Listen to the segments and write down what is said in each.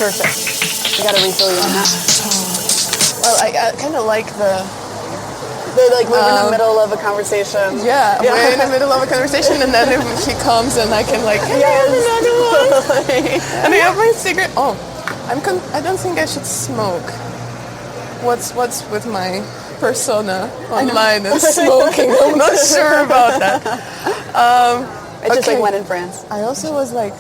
Perfect. You gotta refill you on that. Well, I kind of like the... They're like we're in the middle of a conversation. Yeah, we're in the middle of a conversation, and then if he comes, and I can like, hey, I have another one. And I have my cigarette. Oh, I don't think I should smoke. What's with my persona online and smoking? I'm not sure about that. It's just like when in France. I also was like,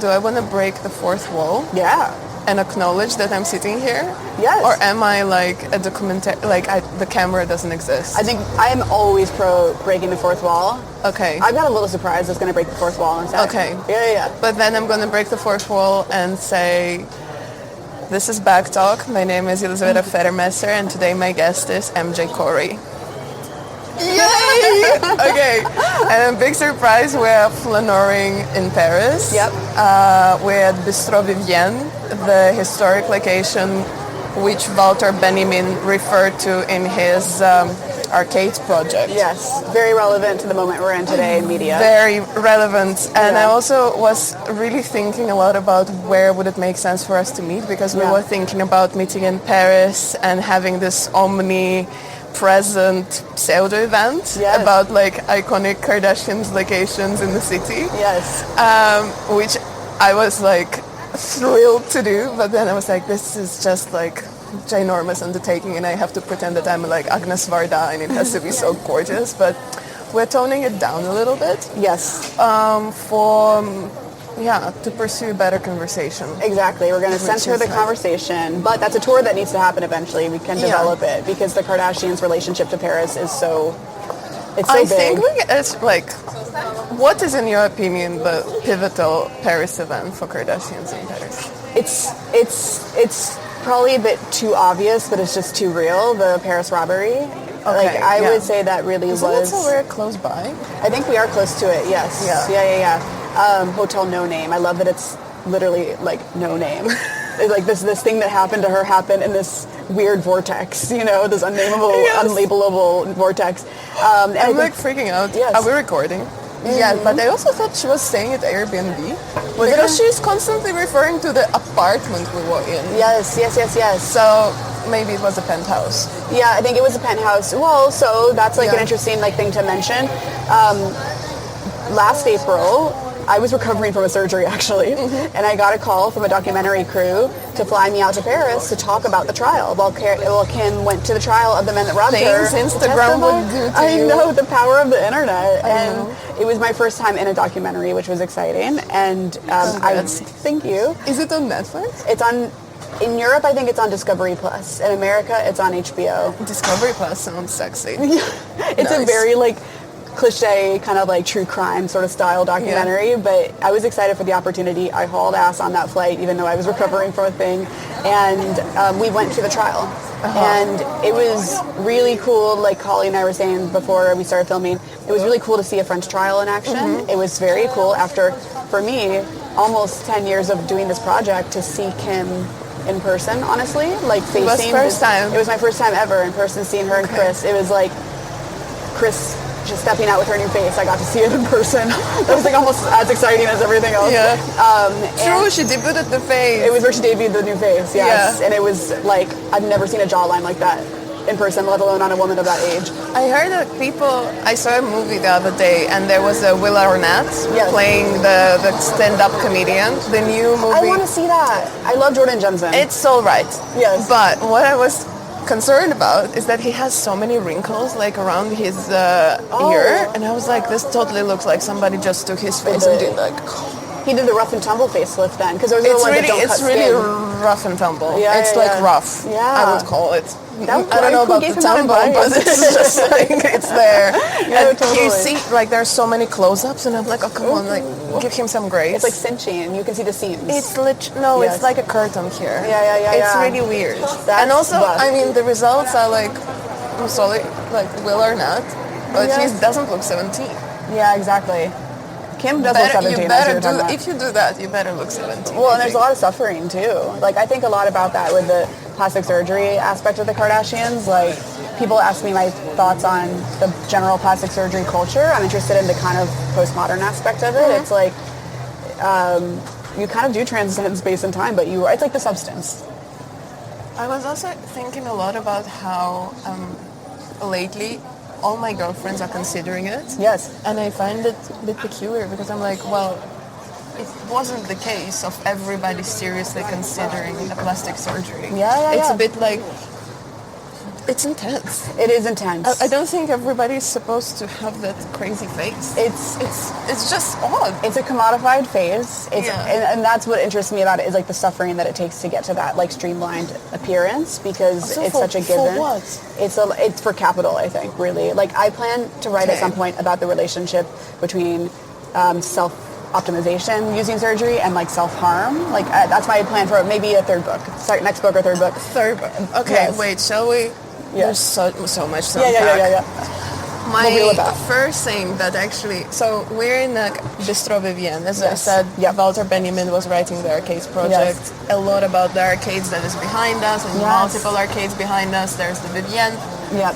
do I want to break the fourth wall? Yeah. And acknowledge that I'm sitting here? Yes. Or am I like a documentary, like the camera doesn't exist? I think I am always pro breaking the fourth wall. Okay. I've got a little surprise that's going to break the fourth wall instead. Okay. Yeah. But then I'm going to break the fourth wall and say, this is Back Talk. My name is Elizaveta Federmesser, and today my guest is MJ Corey. Yay! Okay. And a big surprise, we're at Flaneuring in Paris. Yep. We're at Cafe Vivienne, the historic location which Walter Benjamin referred to in his arcade project. Yes. Very relevant to the moment we're in today in media. Very relevant. And I also was really thinking a lot about where would it make sense for us to meet, because we were thinking about meeting in Paris and having this omnipresent pseudo event about like iconic Kardashians locations in the city. Yes. Which I was like thrilled to do, but then I was like, this is just like ginormous undertaking, and I have to pretend that I'm like Agnes Varda, and it has to be so gorgeous. But we're toning it down a little bit. Yes. To pursue better conversation. Exactly. We're going to center the conversation, but that's a tour that needs to happen eventually. We can develop it because the Kardashians' relationship to Paris is so big. I think it's like, what is in your opinion the pivotal Paris event for Kardashians in Paris? It's probably a bit too obvious, but it's just too real. The Paris robbery. Okay, I would say that really Isn't was. Isn't that so very close by? I think we are close to it. Yes. Yeah. Hotel No Name. I love that it's literally like no name. It's like this thing that happened to her happened in this weird vortex. You know, this unnameable, unlabelable vortex. And I'm like freaking out. Yes. Are we recording? Mm-hmm. Yeah, but I also thought she was staying at Airbnb because she's constantly referring to the apartment we were in. Yes. So maybe it was a penthouse. Yeah, I think it was a penthouse. Well, so that's like an interesting thing to mention. Last April, I was recovering from a surgery actually, and I got a call from a documentary crew to fly me out to Paris to talk about the trial. While Kim went to the trial of the men that robbed her. Things Instagram would do to I you. know, the power of the internet. And it was my first time in a documentary, which was exciting. And thank you. Is it on Netflix? It's on. In Europe, I think it's on Discovery Plus. In America, it's on HBO. Discovery Plus sounds sexy. It's a very cliche kind of like true crime sort of style documentary, but I was excited for the opportunity. I hauled ass on that flight even though I was recovering from a thing, and we went to the trial. And it was really cool, like Holly and I were saying before we started filming, it was really cool to see a French trial in action. It was very cool after, for me, almost 10 years of doing this project to see Kim in person, honestly. Like facing It was my first time ever in person seeing her and Chris. It was like Chris just stepping out with her new face. I got to see it in person. That was like almost as exciting as everything else. Yeah. True, she debuted the face. It was where she debuted the new face, yes. Yeah. And it was like, I've never seen a jawline like that in person, let alone on a woman of that age. I heard that I saw a movie the other day, and there was a Will Arnett playing the stand-up comedian, the new movie. I want to see that. I love Jordan Jensen. It's all right. Yes. But what I was concerned about is that he has so many wrinkles like around his ear, and I was like, this totally looks like somebody just took his face and did like... He did the rough and tumble facelift then, because those are the ones that don't cut skin. It's really rough and tumble. It's rough, I would call it. I don't know about the tumble, but it's just like, it's there. And totally. You see, like, there's so many close-ups, and I'm like, oh, come on, like, give him some grace. It's like cinching. You can see the seams. It's it's like a curtain here. Yeah. It's really weird. And also, I mean, the results are like, I'm sorry, like, Will Arnett, but he doesn't look 17. Yeah, exactly. Kim does look 17. If you do that, you better look 17. Well, and there's a lot of suffering too. Like, I think a lot about that with the plastic surgery aspect of the Kardashians. Like, people ask me my thoughts on the general plastic surgery culture. I'm interested in the kind of postmodern aspect of it. It's like, you kind of do transcend space and time, but it's like the substance. I was also thinking a lot about how lately all my girlfriends are considering it. Yes. And I find it a bit peculiar because I'm like, well, it wasn't the case of everybody seriously considering a plastic surgery. It's a bit like, it's intense. It is intense. I don't think everybody's supposed to have that crazy face. It's just odd. It's a commodified face. And that's what interests me about it is like the suffering that it takes to get to that like streamlined appearance because it's such a given. For what? It's for capital, I think, really. Like I plan to write at some point about the relationship between self-optimization using surgery and like self-harm. Like that's my plan for maybe a third book. Next book or third book. Third book. Okay, wait, shall we? There's so much to unpack. Yeah. My first thing that actually, so we're in a Bistro Vivienne. As I said, Walter Benjamin was writing the Arcades project. Yes. A lot about the arcades that is behind us, and multiple arcades behind us. There's the Vivienne,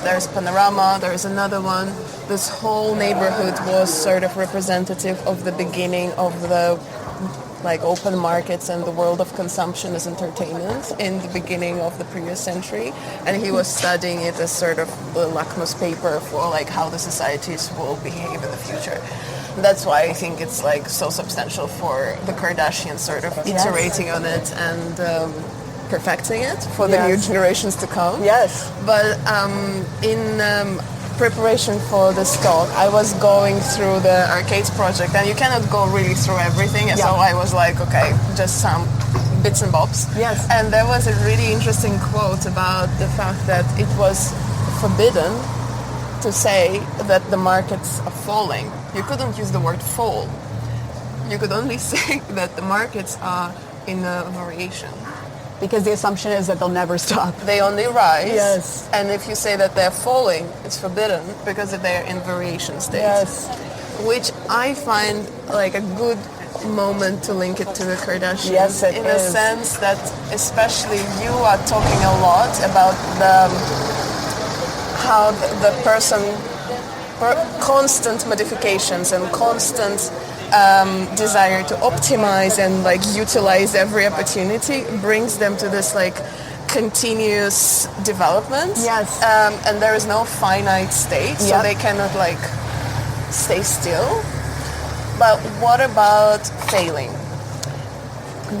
there's Panorama, there's another one. This whole neighborhood was sort of representative of the beginning of the like open markets and the world of consumption as entertainment in the beginning of the previous century, and he was studying it as sort of a lakmus paper for like how the societies will behave in the future. That's why I think it's like so substantial for the Kardashians sort of iterating on it and perfecting it for the new generations to come. Yes. But in preparation for this talk, I was going through the Arcades project, and you cannot go really through everything, so I was like, okay, just some bits and bobs. Yes. And there was a really interesting quote about the fact that it was forbidden to say that the markets are falling. You couldn't use the word fall. You could only say that the markets are in a variation. Because the assumption is that they'll never stop. They only rise. Yes. And if you say that they're falling, it's forbidden because they're in variation states. Yes. Which I find like a good moment to link it to the Kardashians. Yes, it in is. a sense that especially you are talking a lot about how the person constant modifications and constant desire to optimize and like utilize every opportunity brings them to this like continuous development. Yes. And there is no finite state, so they cannot like stay still. But what about failing?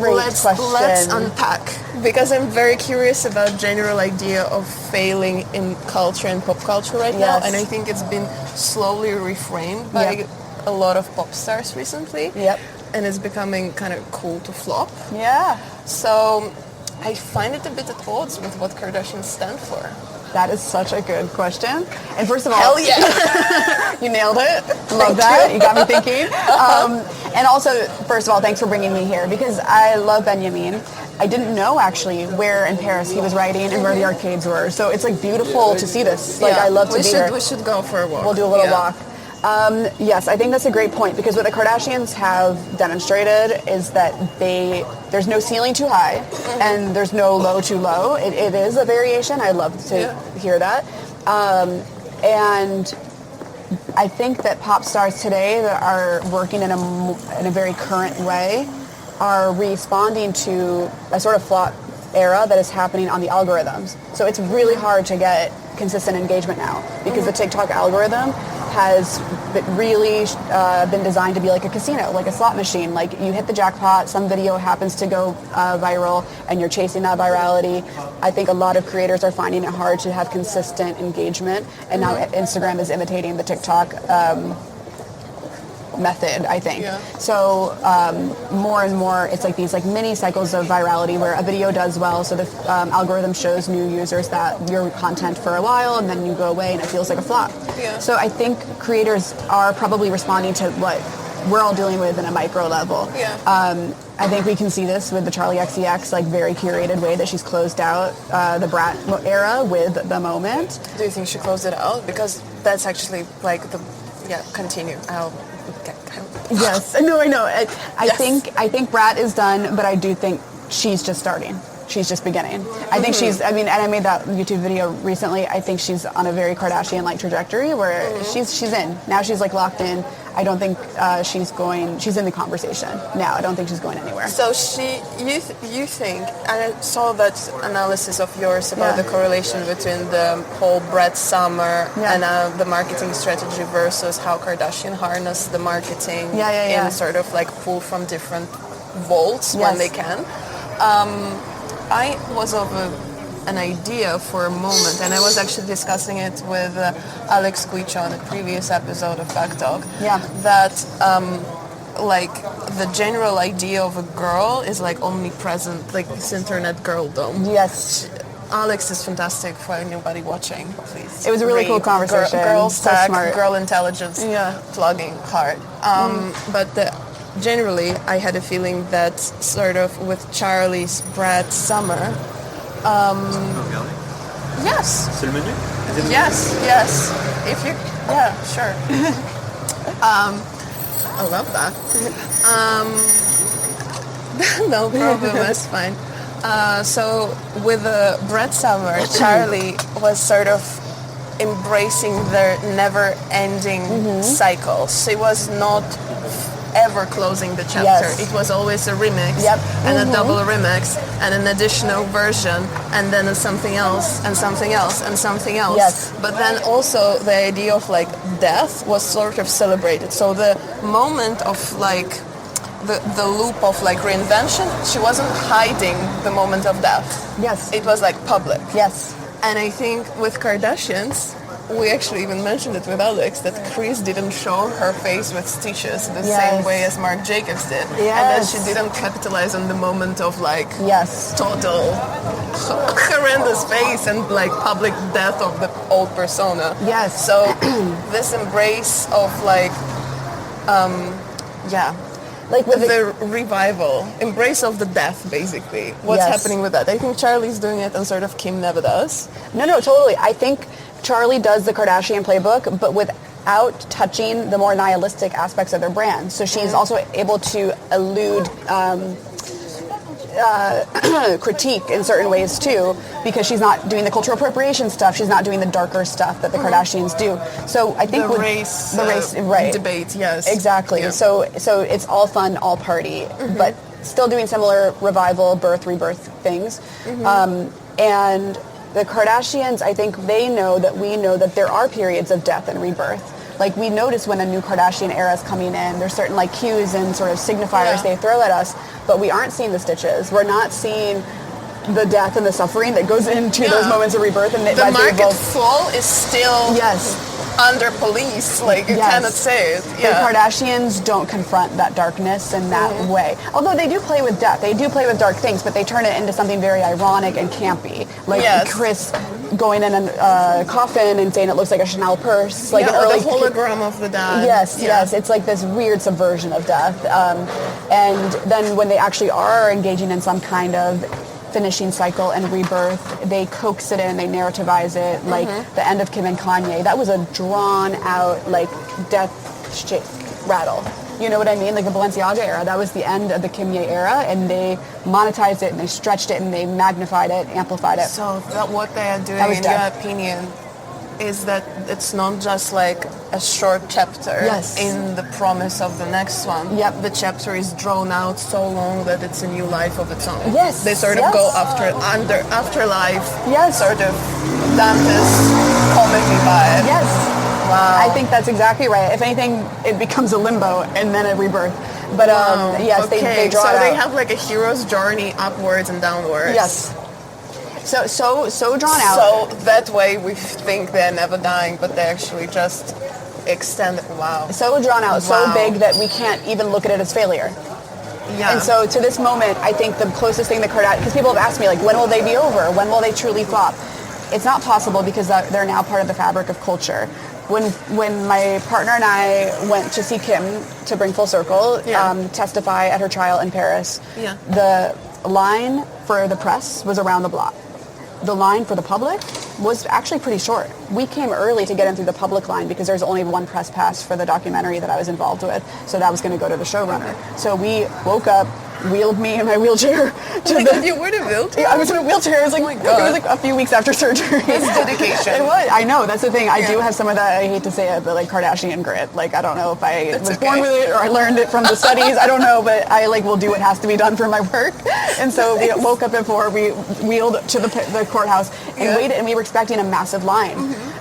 Great question. Let's unpack, because I'm very curious about general idea of failing in culture and pop culture right now, and I think it's been slowly reframed by a lot of pop stars recently. Yep. And it's becoming kind of cool to flop. Yeah. So I find it a bit at odds with what Kardashians stand for. That is such a good question. And first of all, hell yeah, you nailed it. Love that. You got me thinking. And also, first of all, thanks for bringing me here because I love Benjamin. I didn't know actually where in Paris he was writing and where the arcades were. So it's like beautiful to see this. Like I love to be here. We should go for a walk. We'll do a little walk. Yes, I think that's a great point because what the Kardashians have demonstrated is that there's no ceiling too high and there's no low too low. It is a variation. I love to hear that. And I think that pop stars today that are working in a very current way are responding to a sort of flop era that is happening on the algorithms. So it's really hard to get consistent engagement now because the TikTok algorithm has really been designed to be like a casino, like a slot machine. Like you hit the jackpot, some video happens to go viral, and you're chasing that virality. I think a lot of creators are finding it hard to have consistent engagement, and now Instagram is imitating the TikTok method, I think. So more and more it's like these like mini cycles of virality where a video does well, so the algorithm shows new users that your content for a while and then you go away and it feels like a flop. So I think creators are probably responding to what we're all dealing with in a micro level. I think we can see this with the Charli XCX like very curated way that she's closed out the Brat era with The Moment. Do you think she closed it out? Because that's actually like the continue. Yes, no, I know. I think Brat is done, but I do think she's just starting. She's just beginning. I think she's, and I made that YouTube video recently. I think she's on a very Kardashian-like trajectory where she's in. Now she's like locked in. I don't think she's in the conversation now. I don't think she's going anywhere. So you think, and I saw that analysis of yours about the correlation between the whole Brett Summer and the marketing strategy versus how Kardashian harness the marketing and sort of like pull from different vaults when they can. I was of an idea for a moment, and I was actually discussing it with Alex Quicho on a previous episode of Back Talk, that like the general idea of a girl is like omnipresent, like this internet girldom. Yes. Alex is fantastic for anybody watching, please. It was a really cool conversation. Girl so tech, smart. girl intelligence, plugging hard. But generally, I had a feeling that sort of with Charli's Brad Summer. Yes. C'est le menu? Yes. If you, sure. I love that. No problem, that's fine. So with the Brett Summer, Charli was sort of embracing their never-ending cycle. She was not ever closing the chapter. It was always a remix and a double remix and an additional version and then something else and something else and something else. Yes. But then also the idea of like death was sort of celebrated. So the moment of like the loop of like reinvention, she wasn't hiding the moment of death. Yes. It was like public. Yes. And I think with Kardashians, we actually even mentioned it with Alex, that Kris didn't show her face with stitches the same way as Marc Jacobs did. And that she didn't capitalize on the moment of like total horrendous face and like public death of the old persona. Yes. So this embrace of like, like with the revival, embrace of the death, basically. What's happening with that? I think Charli's doing it and sort of Kim never does. No, totally. I think Charli does the Kardashian playbook, but without touching the more nihilistic aspects of their brand. So she's also able to elude critique in certain ways too, because she's not doing the cultural appropriation stuff. She's not doing the darker stuff that the Kardashians do. So I think the race debate, yes, exactly. Yeah. So it's all fun, all party, but still doing similar revival, birth, rebirth things. And the Kardashians, I think they know that we know that there are periods of death and rebirth. Like we notice when a new Kardashian era is coming in, there's certain like cues and sort of signifiers they throw at us, but we aren't seeing the stitches. We're not seeing the death and the suffering that goes into those moments of rebirth. And the market fall is still under police. Like you cannot say it. The Kardashians don't confront that darkness in that way. Although they do play with death. They do play with dark things, but they turn it into something very ironic and campy. Like Kris going in a coffin and saying it looks like a Chanel purse. Like an early the hologram of the dad. Yes. It's like this weird subversion of death. And then when they actually are engaging in some kind of finishing cycle and rebirth, they coax it in, they narrativize it, like the end of Kim and Kanye. That was a drawn out, like, death shake rattle. You know what I mean? Like the Balenciaga era, that was the end of the Kanye era, and they monetized it, and they stretched it, and they magnified it, amplified it. So what they are doing, in your opinion, is that it's not just like a short chapter in the promise of the next one. The chapter is drawn out so long that it's a new life of its own. They sort of go afterlife. Sort of Dante's comedy vibe. Wow. I think that's exactly right. If anything, it becomes a limbo and then a rebirth. But they draw it out. So they have like a hero's journey upwards and downwards. So drawn out. So that way we think they're never dying, but they actually just extend it. Wow. So drawn out, so big that we can't even look at it as failure. And so to this moment, I think the closest thing the Kardashians, because people have asked me, like, when will they be over? When will they truly flop? It's not possible because they're now part of the fabric of culture. When my partner and I went to see Kim to bring full circle, testify at her trial in Paris, the line for the press was around the block. The line for the public was actually pretty short. We came early to get in through the public line because there's only one press pass for the documentary that I was involved with, so that was going to go to the showrunner. So we woke up, wheeled me in my wheelchair to You were in a wheelchair? I was in a wheelchair. It was like, oh my God. It was like a few weeks after surgery. That's dedication. It was. I know. That's the thing. I do have some of that, I hate to say it, but like Kardashian grit. Like, I don't know if I was born with it or I learned it from the studies. I don't know, but I like will do what has to be done for my work. And so we woke up at 4, we wheeled to the courthouse and waited, and we were expecting a massive line.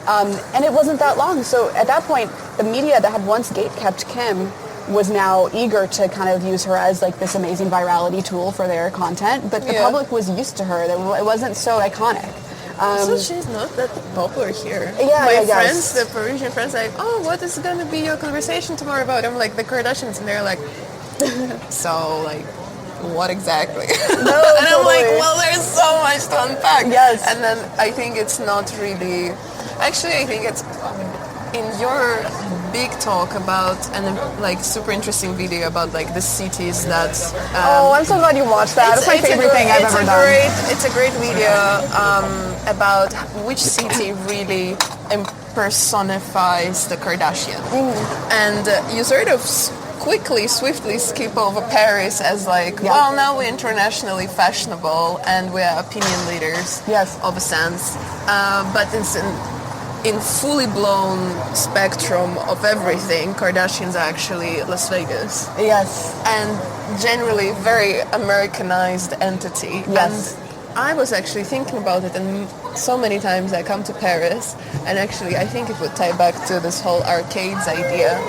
And it wasn't that long. So at that point, the media that had once gatekept Kim was now eager to kind of use her as like this amazing virality tool for their content, but the public was used to her. It wasn't so iconic. So she's not that popular here. Yeah, my I friends, guess. the Parisian friends, like, oh, what is going to be your conversation tomorrow about? I'm like, the Kardashians, and they're like, so like, what exactly? No, and I'm like, well, there's so much to unpack. Yes. And then I think it's not really. Actually, I think it's in your big talk about and like super interesting video about like the cities that. Oh, I'm so glad you watched that. It's my favorite thing I've ever done. It's a great video about which city really personifies the Kardashians, and you sort of swiftly skip over Paris as like, well, now we're internationally fashionable and we're opinion leaders of a sense, but in fully blown spectrum of everything, Kardashians are actually Las Vegas. Yes. And generally very Americanized entity. Yes. And I was actually thinking about it, and so many times I come to Paris, and actually I think it would tie back to this whole arcades idea,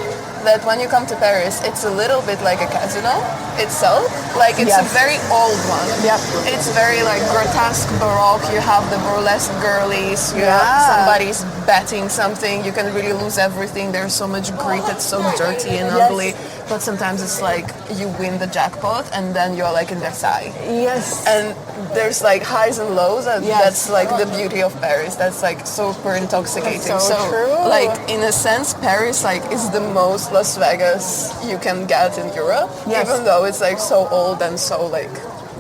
that when you come to Paris, it's a little bit like a casino itself. Like, it's a very old one. Yep. It's very like grotesque baroque. You have the burlesque girlies. You have somebody's betting something. You can really lose everything. There's so much grit. It's so dirty and ugly. But sometimes it's like you win the jackpot and then you're like in Versailles. Yes. And there's like highs and lows. And that's like the beauty of Paris. That's like super intoxicating. That's so true. Like, in a sense, Paris like is the most Las Vegas you can get in Europe. Yes. Even though it's like so old and so like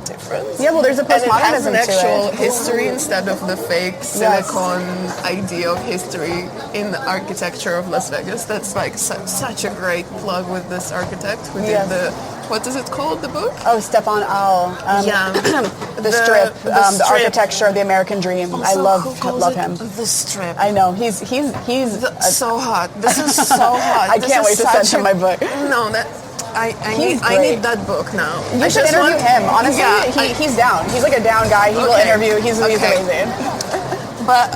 different. Yeah, well, there's a postmodernism and it has an actual to it. history instead of the fake silicon idea of history in the architecture of Las Vegas. That's like such a great plug with this architect who did the, what is it called, the book? Oh, Stefan Al. The Strip, the architecture of the American dream. I love him. The Strip. I know, he's so hot. This is so hot. I can't wait to send him my book. No, I need that book now. You should interview him. Honestly, he's down. He's like a down guy. He will interview. He's amazing. But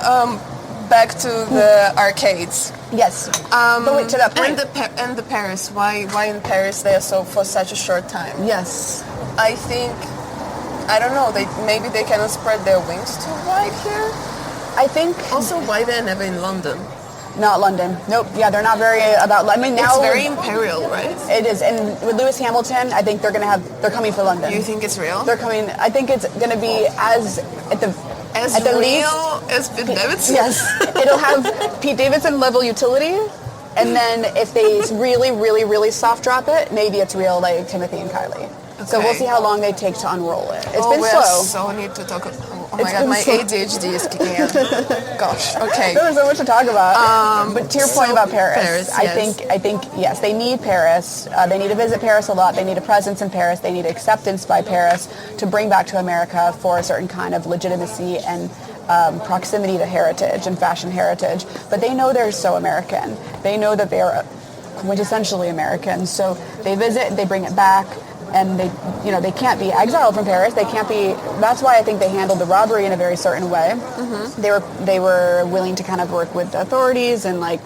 back to the arcades. Yes. But wait, to that point. And the Paris. Why in Paris they are so for such a short time? Yes. I think, I don't know. Maybe they cannot spread their wings too wide here. I think. Also, why they're never in London? Not London. Nope. Yeah, they're not very about. I mean, now it's very imperial, right? It is. And with Lewis Hamilton, I think they're coming for London. You think it's real? They're coming. I think it's going to be as real least, as Pete Davidson. Yes, it'll have Pete Davidson level utility, and then if they really, really, really soft drop it, maybe it's real like Timothy and Kylie. Okay. So we'll see how long they take to unroll it. It's been slow. So need to talk. Oh my God, my ADHD is kicking in. Gosh. Okay. There's so much to talk about. But to your point about Paris, yes. I think yes, they need Paris. They need to visit Paris a lot. They need a presence in Paris. They need acceptance by Paris to bring back to America for a certain kind of legitimacy and proximity to heritage and fashion heritage. But they know they're so American. They know that they are quintessentially American. So they visit, they bring it back. And they can't be exiled from Paris. They can't be. That's why I think they handled the robbery in a very certain way. Mm-hmm. They were willing to kind of work with the authorities and like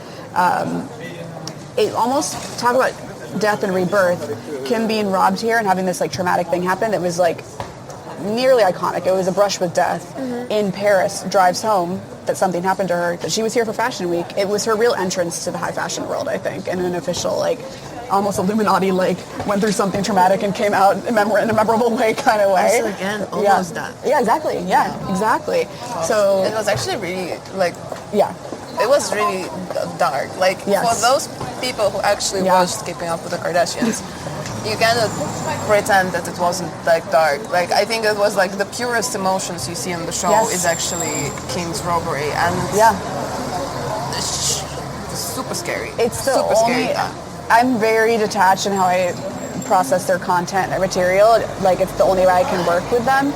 it almost talk about death and rebirth. Kim being robbed here and having this like traumatic thing happen that was like nearly iconic. It was a brush with death. Mm-hmm. In Paris, drives home that something happened to her. That she was here for Fashion Week. It was her real entrance to the high fashion world, I think, in an official like. Almost Illuminati, like went through something traumatic and came out in a memorable way, kind of way. Also, again, almost that. Yeah, exactly. Yeah, exactly. So it was actually really like. Yeah. It was really dark. Like for those people who actually watched Keeping Up with the Kardashians, you cannot pretend that it wasn't like dark. Like I think it was like the purest emotions you see on the show is actually Kim's robbery, and it's super scary. It's the super only. Scary. I'm very detached in how I process their content and material. Like, it's the only way I can work with them.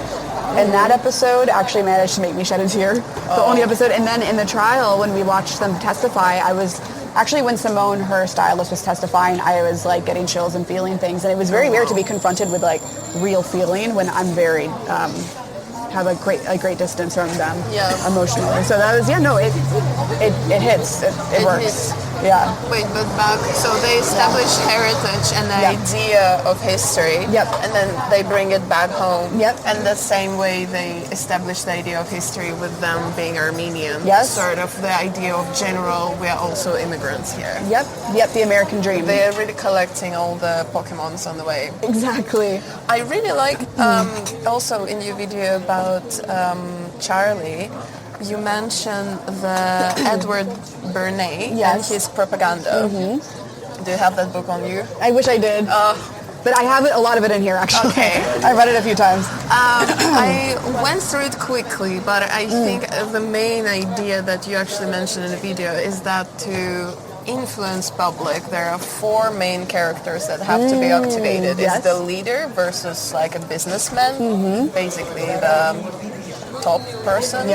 And that episode actually managed to make me shed a tear. The only episode. And then in the trial, when we watched them testify, I was actually, when Simone, her stylist, was testifying, I was like getting chills and feeling things. And it was very weird to be confronted with like real feeling when I'm very have a great distance from them emotionally. So that was it hits. It works. Hits. Yeah. Wait, but back, so they establish heritage and the idea of history, and then they bring it back home. And the same way they establish the idea of history with them being Armenian. Sort of the idea of general, we are also immigrants here. The American dream. They're really collecting all the Pokemons on the way. Exactly. I really like, also in your video about Charli, you mentioned the Edward Bernays and his propaganda. Do you have that book on you? I wish I did. But I have a lot of it in here, actually. Okay. I read it a few times. I went through it quickly, but I think the main idea that you actually mentioned in the video is that to influence public, there are 4 main characters that have to be activated. It's the leader versus like a businessman, basically the top person,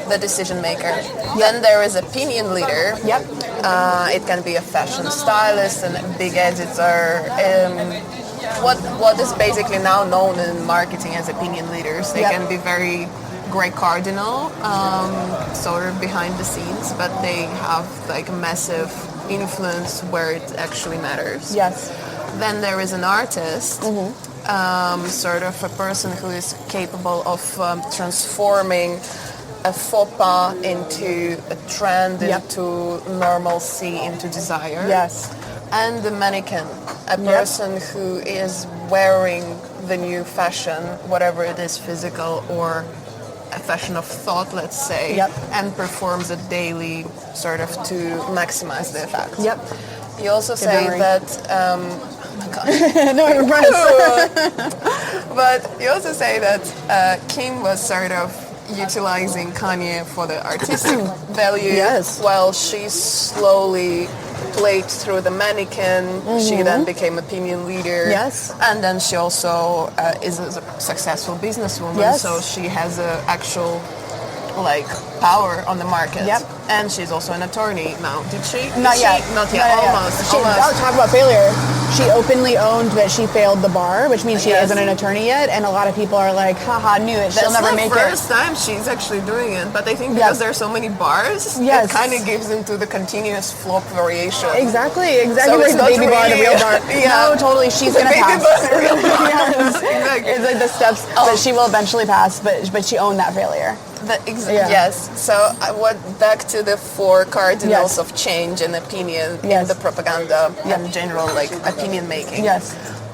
the decision maker. Then there is opinion leader. It can be a fashion stylist and a big editor. What is basically now known in marketing as opinion leaders. They can be very great cardinal, sort of behind the scenes, but they have like a massive influence where it actually matters. Then there is an artist. Sort of a person who is capable of transforming a faux pas into a trend, into normalcy, into desire. And the mannequin, a person who is wearing the new fashion, whatever it is, physical or a fashion of thought, let's say, and performs it daily sort of to maximize the effect. You also say that... no, I'm impressed. But you also say that Kim was sort of utilizing Kanye for the artistic value, while she slowly played through the mannequin. She then became opinion leader. And then she also is a successful businesswoman, so she has an actual like power on the market. And she's also an attorney now. Did she? Not yet. Almost. I'll talk about failure. She openly owned that she failed the bar, which means she isn't an attorney yet, and a lot of people are like, haha, knew it, she'll never make it. That's the first time she's actually doing it, but I think because there are so many bars, it kind of gives into the continuous flop variation. Exactly So like the baby bar, the real bar. No, totally, she's going to pass. It's like the steps that she will eventually pass, but she owned that failure. Yes. So back to the 4 cardinals of change and opinion in the propaganda and general like opinion making.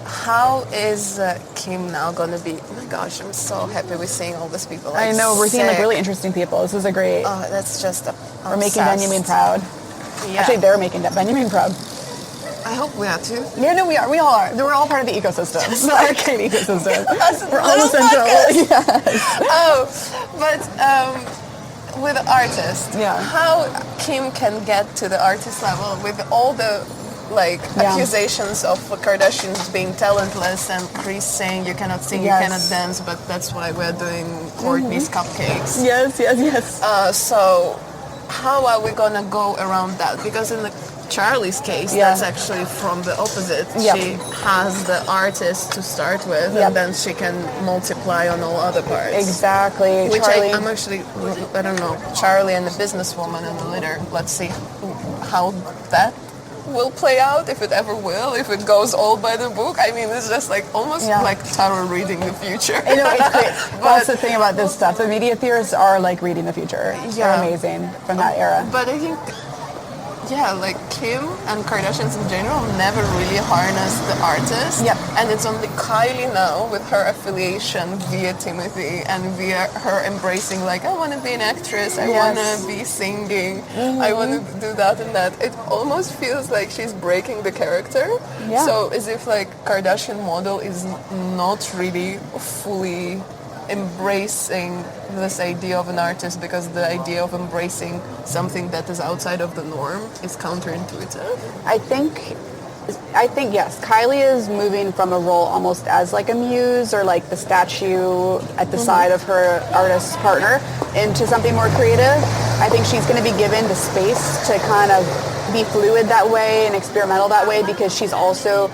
How is Kim now going to be? Oh my gosh, I'm so happy we're seeing all these people. Like, I know, we're seeing like really interesting people. This is a great... Oh, that's just we're making Benjamin proud. Actually, they're making Benjamin proud. I hope we are too. Yeah, no, we are. We all are. We're all part of the ecosystem. The arcade ecosystem. We're all essential. But with artists, how Kim can get to the artist level with all the like accusations of Kardashians being talentless and Kris saying you cannot sing, you cannot dance, but that's why we're doing Courtney's cupcakes. So how are we gonna go around that? Because in the Charli's case, that's actually from the opposite. She has the artist to start with, and then she can multiply on all other parts. Exactly. Which I'm actually, I don't know, Charli and the businesswoman and the leader. Let's see how that will play out, if it ever will, if it goes all by the book. I mean, it's just like almost like tarot reading the future. I know, it's great. That's the thing about this stuff. The media theorists are like reading the future. They're amazing from that era. But I think like Kim and Kardashians in general never really harnessed the artist. And it's only Kylie now with her affiliation via Timothy and via her embracing like, I want to be an actress, I want to be singing, I want to do that and that. It almost feels like she's breaking the character. So as if like Kardashian model is not really fully embracing this idea of an artist, because the idea of embracing something that is outside of the norm is counterintuitive. I think I think, yes, Kylie is moving from a role almost as like a muse or like the statue at the side of her artist partner into something more creative. I think she's going to be given the space to kind of be fluid that way and experimental that way, because she's also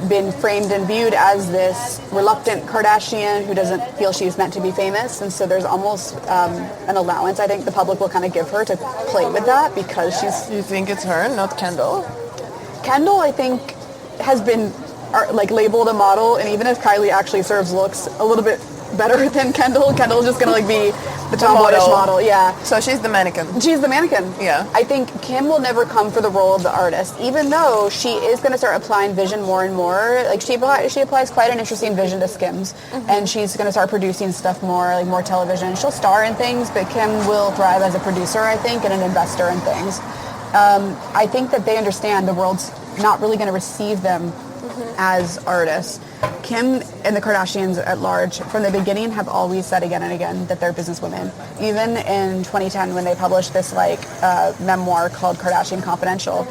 been framed and viewed as this reluctant Kardashian who doesn't feel she's meant to be famous, and so there's almost an allowance I think the public will kind of give her to play with that, because she's... You think it's her, not Kendall? Kendall, I think, has been like labeled a model, and even if Kylie actually serves looks a little bit better than Kendall's just gonna like be the tomboyish model. Yeah. So she's the mannequin. She's the mannequin. Yeah. I think Kim will never come for the role of the artist, even though she is going to start applying vision more and more. Like she applies quite an interesting vision to Skims, and she's going to start producing stuff more, like more television. She'll star in things, but Kim will thrive as a producer, I think, and an investor in things. I think that they understand the world's not really going to receive them as artists. Kim and the Kardashians at large, from the beginning, have always said again and again that they're businesswomen. Even in 2010, when they published this memoir called Kardashian Confidential,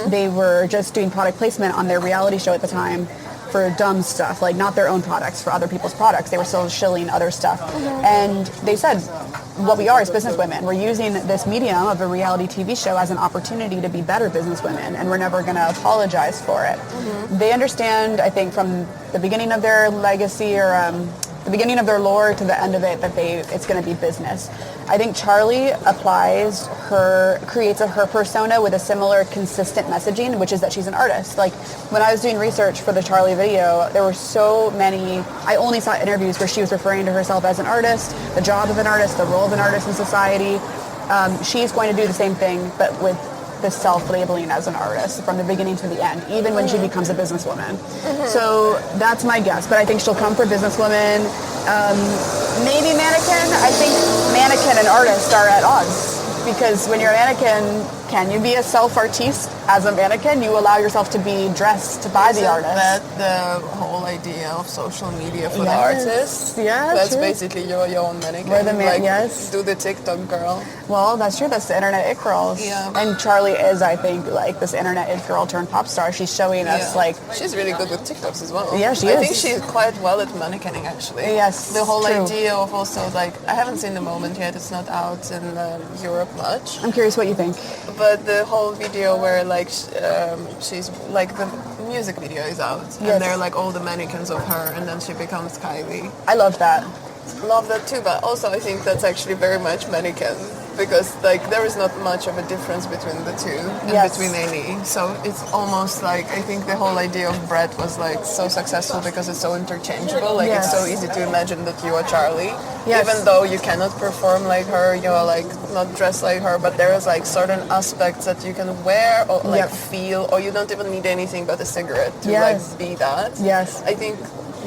they were just doing product placement on their reality show at the time for dumb stuff, like not their own products, for other people's products. They were still shilling other stuff. And they said, what we are is businesswomen. We're using this medium of a reality TV show as an opportunity to be better businesswomen, and we're never going to apologize for it. They understand, I think, from the beginning of their legacy or the beginning of their lore to the end of it, that it's going to be business. I think Charli creates her persona with a similar consistent messaging, which is that she's an artist. Like when I was doing research for the Charli video, there were so many, I only saw interviews where she was referring to herself as an artist, the job of an artist, the role of an artist in society. She's going to do the same thing, but with the self-labeling as an artist from the beginning to the end, even when she becomes a businesswoman. So that's my guess, but I think she'll come for businesswoman. Maybe mannequin. I think mannequin and artist are at odds, because when you're a mannequin, can you be a self-artiste as a mannequin? You allow yourself to be dressed by the artist. That the whole idea of social media for the artists? Yeah, that's true. basically your own mannequin. We're the yes. Do the TikTok girl. Well, that's true. That's the internet it girls. Yeah. And Charli is, I think, like this internet it girl turned pop star. She's showing us like... She's really good with TikToks as well. Yeah, she is. I think she's quite well at mannequinning, actually. Yes, the whole true. idea of also, like, I haven't seen the moment yet. It's not out in Europe much. I'm curious what you think. But the whole video where, like, she's, like, the music video is out. Yes. And they're, like, all the mannequins of her, and then she becomes Kylie. I love that. Love that too, but also I think that's actually very much mannequin, because like there is not much of a difference between the two and between any. So it's almost like, I think the whole idea of Brett was like so successful because it's so interchangeable. Like it's so easy to imagine that you are Charli, even though you cannot perform like her, you are like not dressed like her, but there is like certain aspects that you can wear or like feel, or you don't even need anything but a cigarette to like be that. Yes. I think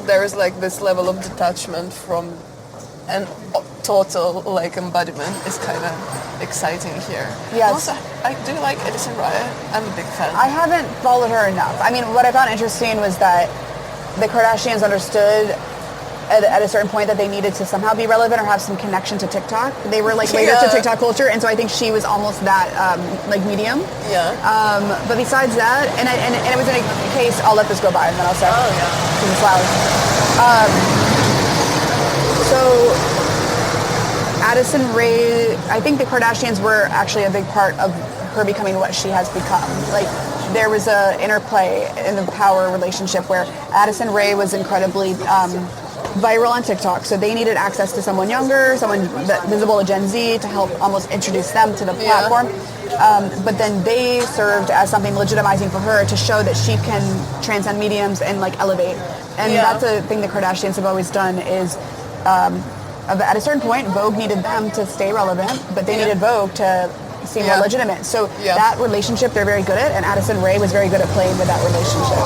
there is like this level of detachment from and total like embodiment is kind of exciting here. Yes. Also, I do like Addison. I'm a big fan. I haven't followed her enough. I mean, what I found interesting was that the Kardashians understood at a certain point that they needed to somehow be relevant or have some connection to TikTok. They were like later to TikTok culture, and so I think she was almost that like medium. Yeah. But besides that, and it was in a case, I'll let this go by and then I'll start. Oh yeah. Because it's loud. So Addison Rae, I think the Kardashians were actually a big part of her becoming what she has become. Like there was a interplay in the power relationship where Addison Rae was incredibly viral on TikTok, so they needed access to someone younger, someone visible to Gen Z to help almost introduce them to the platform. But then they served as something legitimizing for her to show that she can transcend mediums and like elevate. And that's a thing the Kardashians have always done is at a certain point, Vogue needed them to stay relevant, but they needed Vogue to seem more legitimate. So that relationship they're very good at, and Addison Rae was very good at playing with that relationship.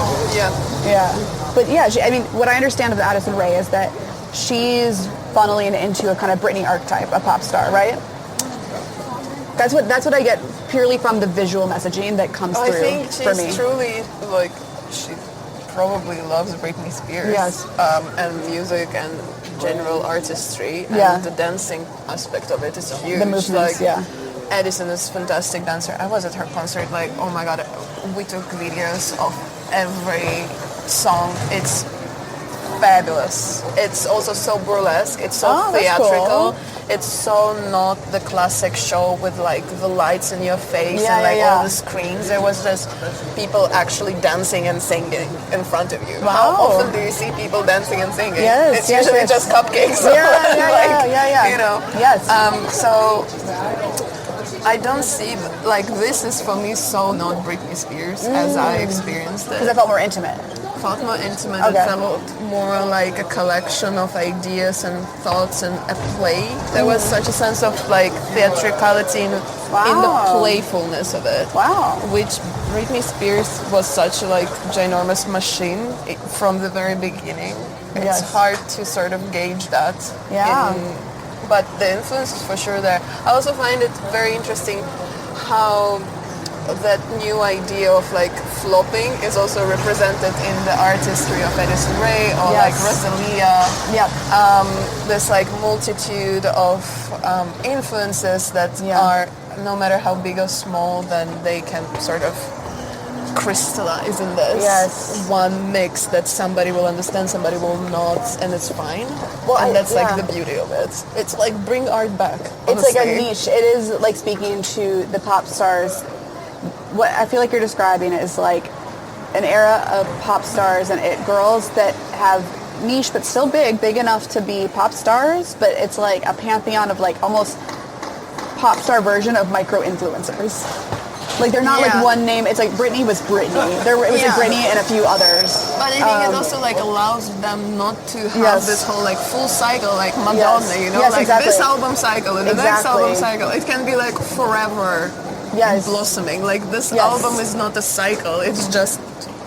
Yeah. But I mean, what I understand of Addison Rae is that she's funneling into a kind of Britney archetype, a pop star, right? That's what I get purely from the visual messaging that comes through for me. I think she's truly like, she probably loves Britney Spears. Yes. And music and general artistry, and the dancing aspect of it is huge. The movements, Addison is a fantastic dancer. I was at her concert, like, oh my god, we took videos of every song. It's fabulous. It's also so burlesque. It's so theatrical. Cool. It's so not the classic show with like the lights in your face and like all the screens. There was just people actually dancing and singing in front of you. Wow. How often do you see people dancing and singing? Yes, it's usually just cupcakes. Yeah. You know. Yes. So I don't see like this is for me so not Britney Spears as I experienced it. Because I felt more intimate. Felt more intimate. Okay. It felt more like a collection of ideas and thoughts and a play. There was such a sense of like theatricality in the playfulness of it. Wow. Which Britney Spears was such a like ginormous machine from the very beginning. It's hard to sort of gauge that. Yeah. But the influence is for sure there. I also find it very interesting how that new idea of like flopping is also represented in the artistry of Addison Rae or like Rosalia. Yep. This like multitude of influences that are no matter how big or small, then they can sort of crystallize in this one mix that somebody will understand, somebody will not, and it's fine. Well, and that's like the beauty of it. It's like bring art back. Honestly. It's like a niche. It is like speaking to the pop stars. What I feel like you're describing is like an era of pop stars and it girls that have niche but still big enough to be pop stars, but it's like a pantheon of like almost pop star version of micro influencers. Like they're not like one name. It's like Britney was Britney. It was like Britney and a few others. But I think it also like allows them not to have this whole like full cycle like Madonna, you know, like this album cycle and the next album cycle. It can be like forever blossoming. Like this album is not a cycle. It's just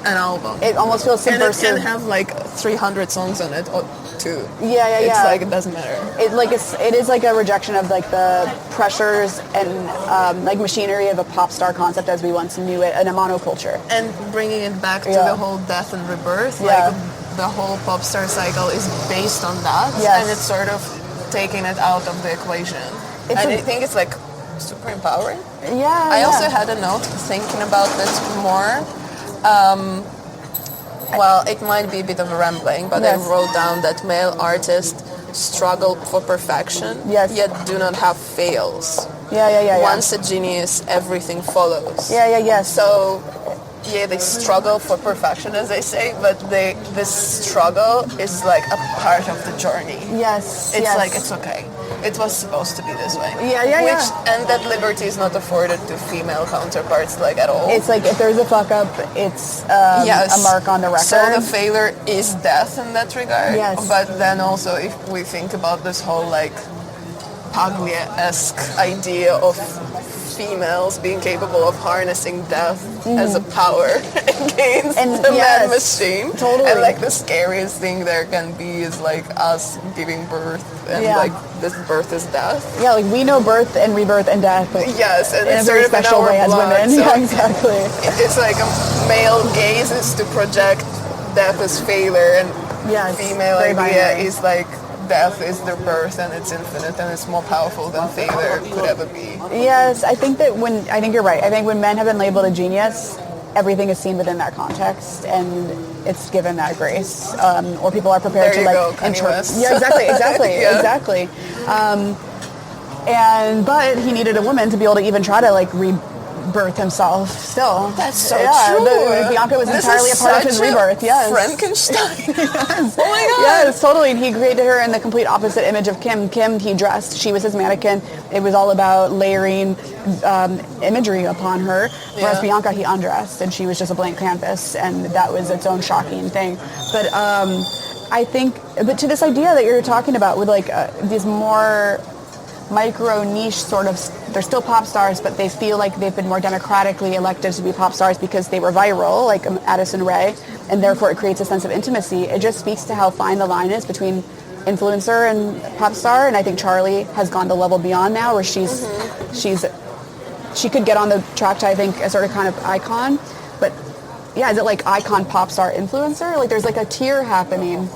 an album. It almost feels subversive. And it can have like 300 songs on it or 2. It's like it doesn't matter. It is like a rejection of like the pressures and like machinery of a pop star concept as we once knew it in a monoculture. And bringing it back to the whole death and rebirth. Like the whole pop star cycle is based on that. And it's sort of taking it out of the equation. I think it's like super empowering. I also had a note thinking about this more. Well, it might be a bit of a rambling, but I wrote down that male artists struggle for perfection, yet do not have fails. Once a genius, everything follows. So, they struggle for perfection, as they say, but this struggle is like a part of the journey. It's like, it's okay. It was supposed to be this way. And that liberty is not afforded to female counterparts, like, at all. It's like, if there's a fuck up, it's a mark on the record. So the failure is death in that regard. But then also, if we think about this whole, like, Paglia-esque idea of females being capable of harnessing death as a power against the man machine. And like the scariest thing there can be is like us giving birth and like this birth is death. Like we know birth and rebirth and death. And in it's a very special way as women. So Exactly. It's like a male gaze is to project death as failure and female idea is like death is their birth and it's infinite and it's more powerful than failure could ever be. I think you're right. I think when men have been labeled a genius, everything is seen within that context and it's given that grace. Or people are prepared there to like go, Kanye West. Exactly. But he needed a woman to be able to even try to like rebirth himself still. That's so true. Bianca was entirely a part of his rebirth. Frankenstein. Oh my god. Yes, totally. And he created her in the complete opposite image of Kim. Kim, he dressed. She was his mannequin. It was all about layering imagery upon her. Whereas Bianca, he undressed, and she was just a blank canvas, and that was its own shocking thing. But I think, but to this idea that you're talking about with like these more micro niche sort of, they're still pop stars, but they feel like they've been more democratically elected to be pop stars because they were viral, like Addison Rae, and therefore it creates a sense of intimacy. It just speaks to how fine the line is between influencer and pop star, and I think Charli has gone the level beyond now, where she could get on the track to, I think, a sort of kind of icon, but is it like icon, pop star, influencer? Like there's like a tier happening.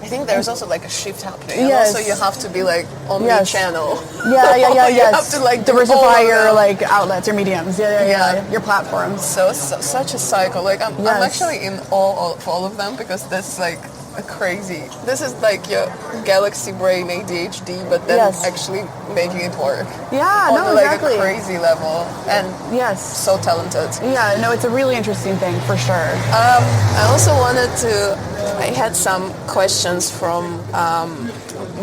I think there's also like a shift happening. Yes. And also you have to be like omni-channel. Yeah, You yes. have to like diversify your like outlets or mediums. Yeah. Your platforms. So such a cycle. Like I'm actually in all of them because that's like a crazy. This is like your galaxy brain ADHD, but then actually making it work. Yeah, on like exactly. a crazy level, and so talented. Yeah, no, it's a really interesting thing for sure. I also wanted to. I had some questions from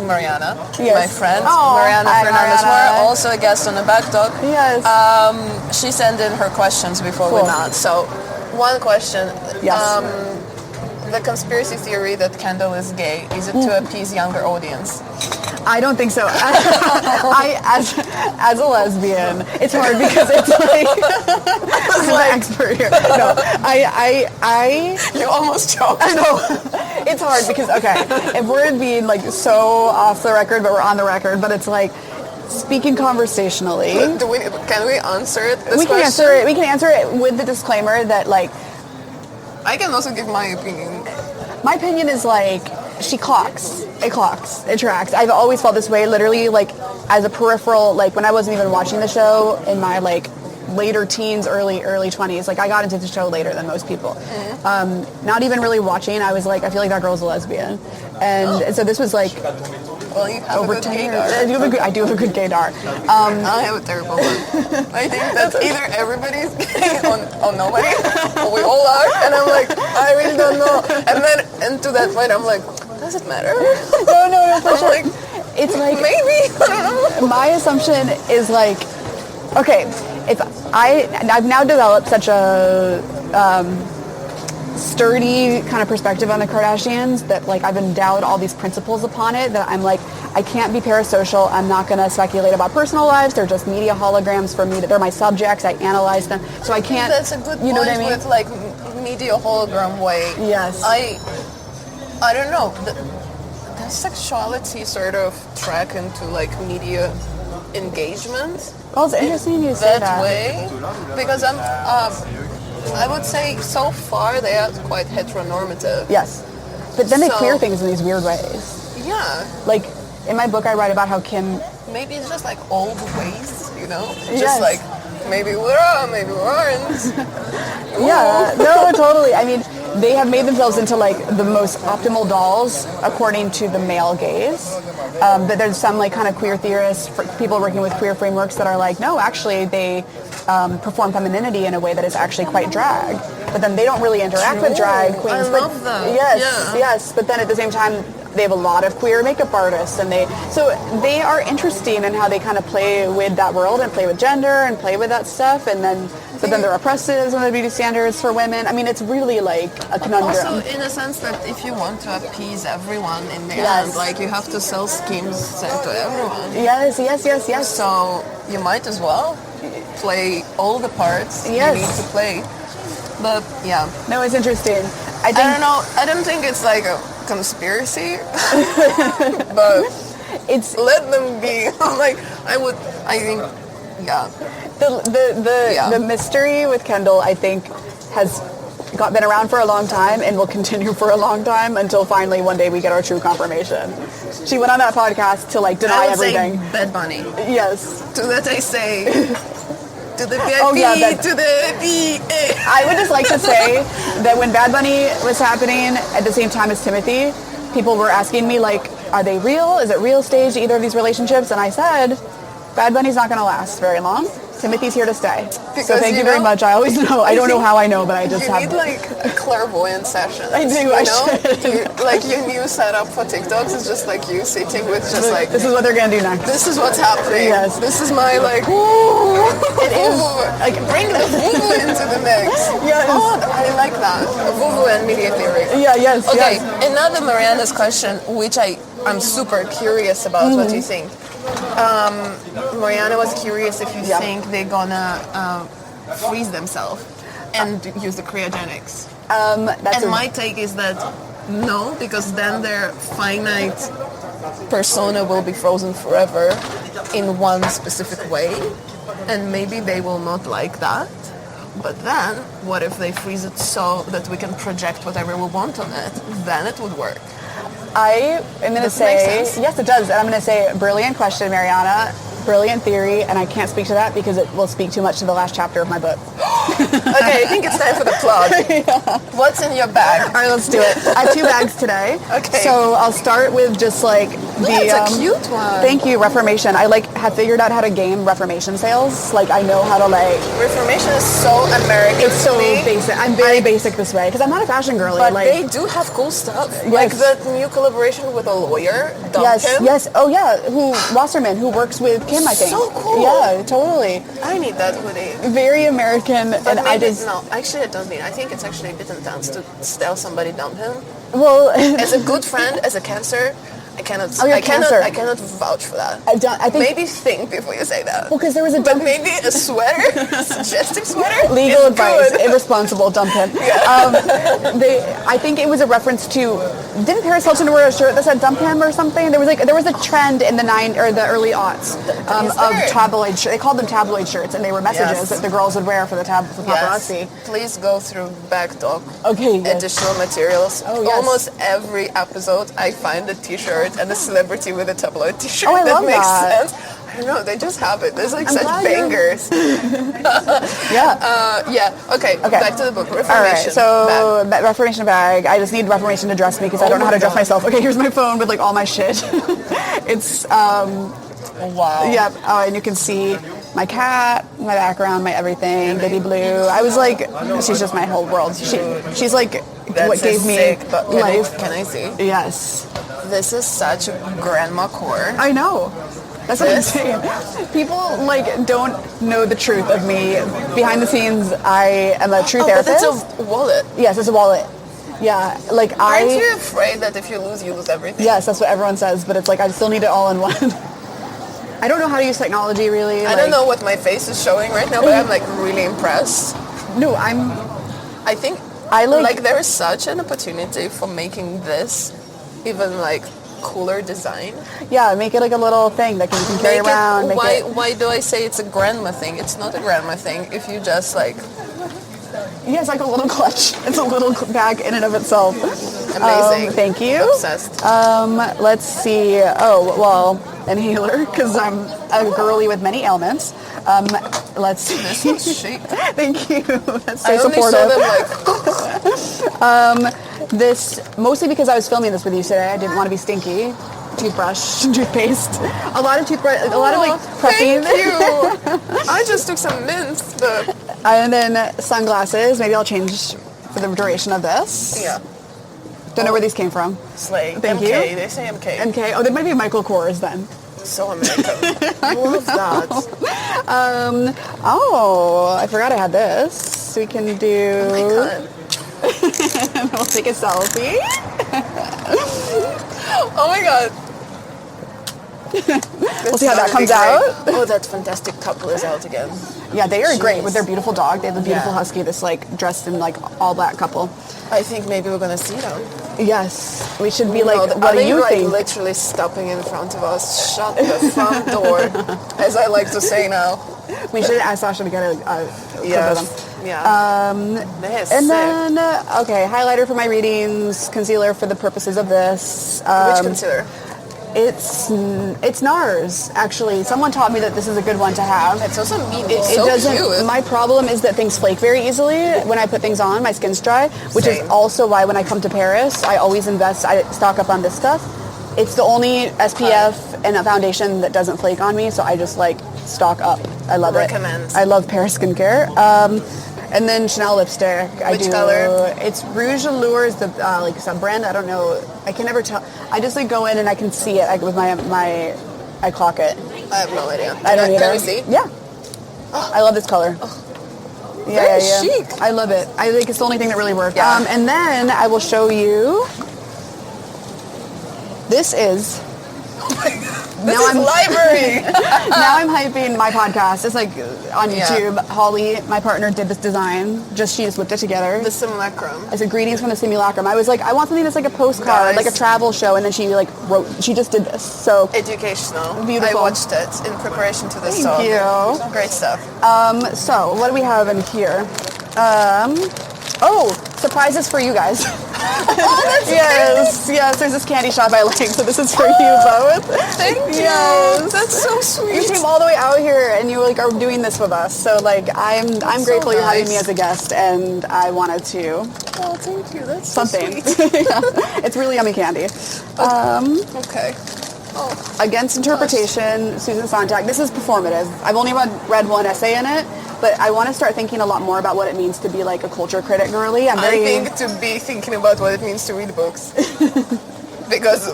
Mariana, my friend. Mariana Fernandez, Mora, also a guest on the Back Talk. Yes. She sent in her questions before we met. So, one question. Yes. The conspiracy theory that Kendall is gay, is it to appease younger audience? I don't think so. As a lesbian, it's hard because it's like I'm an expert here. No, You almost choked. I know. It's hard because if we're being like so off the record, but we're on the record, but it's like speaking conversationally. Can we answer it? We can answer it. We can answer it with the disclaimer that like. I can also give my opinion. My opinion is like she clocks. It clocks. It tracks. I've always felt this way. Literally, like as a peripheral, like when I wasn't even watching the show in my like later teens, early 20s. Like I got into the show later than most people. Not even really watching. I was like, I feel like that girl's a lesbian, and so this was like. Well, you have over a good 10 years. gaydar. I do have a good gaydar. I have a terrible one. I think that either everybody's gay or nobody, or we all are, and I'm like, I really don't know. And to that point, I'm like, does it matter? No, for sure. Like, it's like maybe. I don't know. My assumption is like, okay, if I've now developed such a sturdy kind of perspective on the Kardashians that like I've endowed all these principles upon it that I'm like I can't be parasocial. I'm not going to speculate about personal lives. They're just media holograms for me. They're my subjects. I analyze them, so I can't. That's a good point. You know what I mean? With like media hologram way. Yes. I don't know. Does sexuality sort of track into like media engagement? Oh, it's interesting you say that way because I would say so far they are quite heteronormative. Yes. But then they queer things in these weird ways. Yeah. Like, in my book I write about how Kim... Maybe it's just like old ways, you know? Just like, maybe we are, maybe we aren't. Yeah, no, totally. I mean, they have made themselves into like the most optimal dolls according to the male gaze. But there's some like kind of queer theorists, people working with queer frameworks that are like, no, actually they perform femininity in a way that is actually quite drag. But then they don't really interact with drag queens. I love that. Yes. But then at the same time, they have a lot of queer makeup artists, and they are interesting in how they kind of play with that world and play with gender and play with that stuff. And then, but then they're oppressive on the beauty standards for women. I mean, it's really like a conundrum. Also, in a sense that if you want to appease everyone in the end, like you have to sell schemes to everyone. Yes. So you might as well play all the parts you need to play. But yeah. No, it's interesting. I don't know. I don't think it's like a conspiracy, but it's let them be. I think, yeah. The mystery with Kendall, I think, has been around for a long time and will continue for a long time until finally one day we get our true confirmation. She went on that podcast to like deny everything. Say Bad Bunny. Yes. To that I say. To the VIP, to the VA. I would just like to say that when Bad Bunny was happening at the same time as Timothy, people were asking me, like, are they real? Is it real stage, either of these relationships? And I said, Bad Bunny's not going to last very long. Timothy's here to stay. Because, so thank you very much. I always know. I don't know how I know, but I just have. You need like a clairvoyant session. I do. I should. Like your new setup for TikToks is just like you sitting with just like. This is what they're gonna do next. This is what's happening. Yes. This is my like. Woo, it is. Like bring the woo into the mix. Yes. Oh, I like that. Woo and media theory. Yeah. Yes. Okay. Yes. Another Mariana's question, which I'm super curious about. What do you think? Mariana was curious if you think they're gonna freeze themselves and use the cryogenics. And my take is that no, because then their finite persona will be frozen forever in one specific way, and maybe they will not like that. But then, what if they freeze it so that we can project whatever we want on it? Then it would work. I am going to say, yes, it does. And I'm going to say, brilliant question, Mariana. Brilliant theory, and I can't speak to that because it will speak too much to the last chapter of my book. Okay, I think it's time for the plug. Yeah. What's in your bag? All right, let's do it. I have 2 bags today. Okay. So I'll start with just like That's a cute one. Thank you, Reformation. I have figured out how to game Reformation sales. Like I know how to Reformation is so American. It's so basic. I'm very basic this way because I'm not a fashion girly. But they do have cool stuff. Yes. Like the new collaboration with a lawyer, Dante. Yes. Oh yeah. Wasserman, who works with Kim, I think. So cool. Yeah, totally. I need that hoodie. Very American, But and no, actually I don't need. I think it's actually a bit intense to tell somebody dump him. Well, as a good friend, as a Cancer, I cannot. Oh, you're Cancer. I cannot vouch for that. I think maybe think before you say that. Well, because there was a But maybe a sweater, suggestive sweater. Legal is advice, good. Irresponsible, dump him. I think it was a reference to. Didn't Paris Hilton wear a shirt that said "dump him" or something? There was a trend in the early aughts of tabloid. They called them tabloid shirts, and they were messages that the girls would wear for the paparazzi. Yes. Please go through Backdog. Okay. Yes. Additional materials. Oh yes. Almost every episode, I find a T-shirt and a celebrity with a tabloid T-shirt. Oh, I love makes that. sense. I don't know, they just have it. There's like such bangers. Yeah. Okay. Back to the book. Reformation. All right. So Reformation bag. I just need Reformation to dress me because I don't know how to dress myself. Okay. Here's my phone with like all my shit. It's wow. Yeah. Oh, and you can see my cat, my background, my everything, Baby Blue. I was like, she's just my whole world. She's like what gave me life. Can I see? Yes. This is such grandma core. I know. That's what I'm saying. People don't know the truth of me. Behind the scenes, I am a true therapist. But it's a wallet. Yes, it's a wallet. Yeah, Aren't you afraid that if you lose everything? Yes, that's what everyone says, but it's like I still need it all in one. I don't know how to use technology really. I don't know what my face is showing right now, but I'm like really impressed. No, I think there is such an opportunity for making this even like cooler design. Yeah, make it like a little thing that you can carry around. Why do I say it's a grandma thing? It's not a grandma thing if you just like... Yeah, it's like a little clutch. It's a little bag in and of itself. Amazing. Thank you. Obsessed. Let's see. Oh, well, inhaler, because I'm a girly with many ailments. Let's see. This is chic. Thank you. That's so I only supportive. saw them like... This, mostly because I was filming this with you today. I didn't want to be stinky. Toothbrush, toothpaste. A lot of prepping. Thank you. I just took some mints. And then sunglasses. Maybe I'll change for the duration of this. Yeah. Don't know where these came from. Slay. Thank MK. you. They say MK. MK. Oh, they might be Michael Kors then. So American. I love that. I forgot I had this. We can do... Oh my God. We'll take a selfie. Oh my God. We'll see how that comes out. Oh, that fantastic couple is out again. Yeah, they are great with their beautiful dog. They have a beautiful husky that's dressed in all black couple. I think maybe we're gonna see them. Yes, we should be what do they you think? Literally stopping in front of us. Shut the front door, as I like to say now. We should ask Sasha to get a clip of them. Yeah. And then highlighter for my readings, concealer for the purposes of this. Which concealer? It's NARS, actually. Someone taught me that this is a good one to have. It's also mean. It doesn't. Cute. My problem is that things flake very easily when I put things on. My skin's dry, which is also why when I come to Paris, I always I stock up on this stuff. It's the only SPF and a foundation that doesn't flake on me, so I just stock up. I love it. I love Paris skincare. And then Chanel lipstick. Which color? It's Rouge Allure is the some brand. I don't know. I can never tell. I just go in and I can see it with my I clock it. I have no idea. I don't either. Can we see? Yeah. I love this color. Very chic. I love it. I think it's the only thing that really works. Yeah. And then I will show you. This is. library. Now I'm hyping my podcast. It's on YouTube. Holly, my partner, did this design. She just whipped it together. The simulacrum. I said greetings from the simulacrum. I was I want something that's a postcard, like a travel show, and then she she just did this. So educational. Beautiful. I watched it in preparation to this Thank you. Great stuff. So what do we have in here? Surprises for you guys. Yes, there's this candy shop I like, so this is for you both. Thank you. Yes. That's so sweet. You came all the way out here and you like are doing this with us. So like I'm grateful you're having me as a guest, and I wanted to. Oh, thank you. That's something. So sweet. It's really yummy candy. Okay. Oh, Against Interpretation, Susan Sontag. This is performative. I've only read one essay in it, but I want to start thinking a lot more about what it means to be like a culture critic girly. I think to be thinking about what it means to read books. Because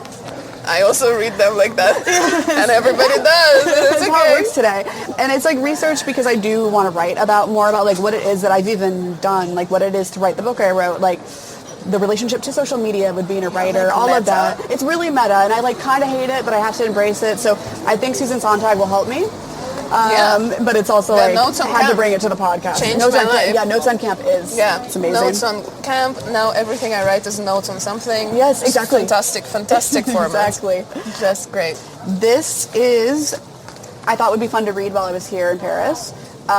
I also read them like that. And everybody does. That's okay. how it works today. And it's like research because I do want to write more about like what it is that I've even done, like what it is to write the book I wrote, like the relationship to social media with being a writer, all meta. of that. It's really meta, and I like kind of hate it, but I have to embrace it. So I think Susan Sontag will help me. But it's also like had to bring it to the podcast. Changed Notes my on life. Notes on Camp is it's amazing. Notes on Camp. Now everything I write is notes on something. Yes, exactly. Fantastic format. Exactly. Just great. This is, I thought would be fun to read while I was here in Paris.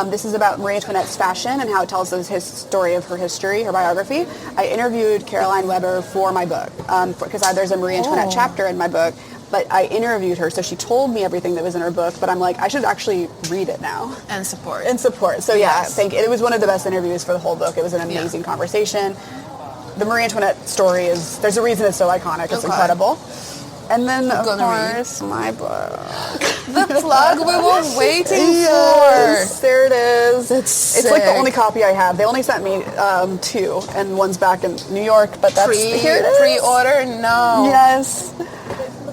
This is about Marie Antoinette's fashion and how it tells us his story of her history, her biography. I interviewed Caroline Weber for my book because there's a Marie Antoinette chapter in my book, but I interviewed her, so she told me everything that was in her book, but I'm like, I should actually read it now. And support. So yes. It was one of the best interviews for the whole book. It was an amazing conversation. The Marie Antoinette story there's a reason it's so iconic. It's incredible. And then, of course, my book. The plug we were waiting for. There it is. It's like the only copy I have. They only sent me 2, and one's back in New York, but that's here it is. Pre-order? No. Yes.